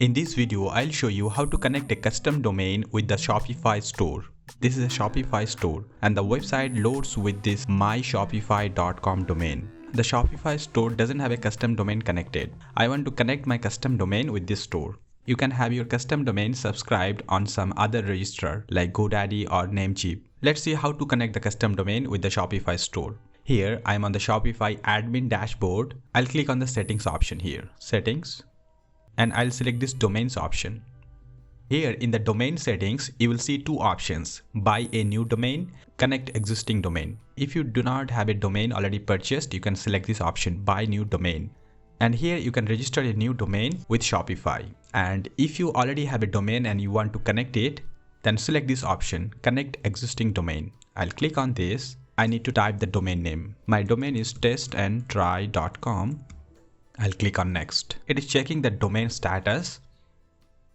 In this video, I'll show you how to connect a custom domain with the Shopify store. This is a Shopify store and the website loads with this myShopify.com domain. The Shopify store doesn't have a custom domain connected. I want to connect my custom domain with this store. You can have your custom domain subscribed on some other registrar like GoDaddy or Namecheap. Let's see how to connect the custom domain with the Shopify store. Here, I'm on the Shopify admin dashboard. I'll click on the settings option here. Settings. And I'll select this domains option. Here in the domain settings, you will see two options: buy a new domain, connect existing domain. If you do not have a domain already purchased, you can select this option, buy new domain. And here you can register a new domain with Shopify. And if you already have a domain and you want to connect it, then select this option, connect existing domain. I'll click on this. I need to type the domain name. My domain is testandtry.com. I'll click on next. It is checking the domain status.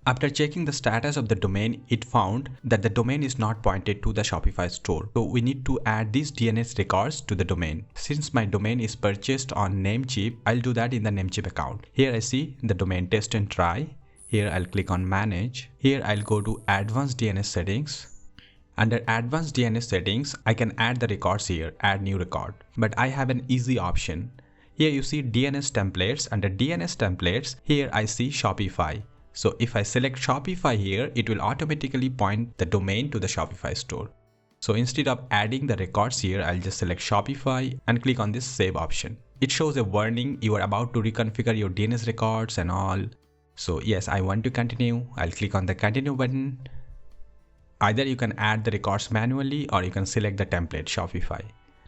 After checking the status of the domain, it found that the domain is not pointed to the Shopify store. So we need to add these DNS records to the domain. Since my domain is purchased on Namecheap, I'll do that in the Namecheap account. Here I see the domain test and try. Here I'll click on manage. Here I'll go to advanced DNS settings. Under advanced DNS settings, I can add the records here, add new record. But I have an easy option. Here you see DNS templates. Under DNS templates, here I see Shopify. So if I select Shopify here, it will automatically point the domain to the Shopify store. So instead of adding the records here, I'll just select Shopify and click on this save option. It shows a warning, you are about to reconfigure your DNS records and all. So yes, I want to continue. I'll click on the continue button. Either you can add the records manually or you can select the template Shopify.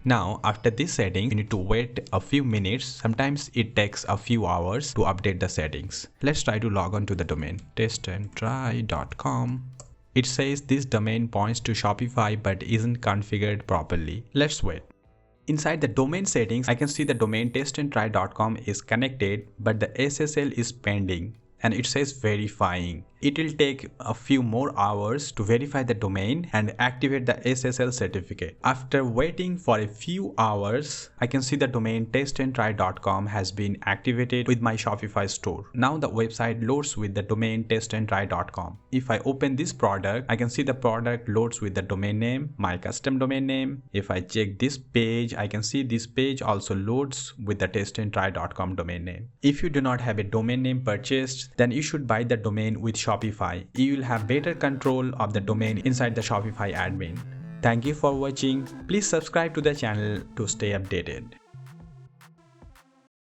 Now, after this setting, you need to wait a few minutes. Sometimes it takes a few hours to update the settings. Let's try to log on to the domain, testandtry.com. It says this domain points to Shopify but isn't configured properly. Let's wait. Inside the domain settings, I can see the domain testandtry.com is connected, but the SSL is pending. And it says verifying. It will take a few more hours to verify the domain and activate the SSL certificate. After waiting for a few hours, I can see the domain testandtry.com has been activated with my Shopify store. Now the website loads with the domain testandtry.com. If I open this product, I can see the product loads with the domain name, my custom domain name. If I check this page, I can see this page also loads with the testandtry.com domain name. If you do not have a domain name purchased, then you should buy the domain with Shopify. You will have better control of the domain inside the Shopify admin. Thank you for watching. Please subscribe to the channel to stay updated.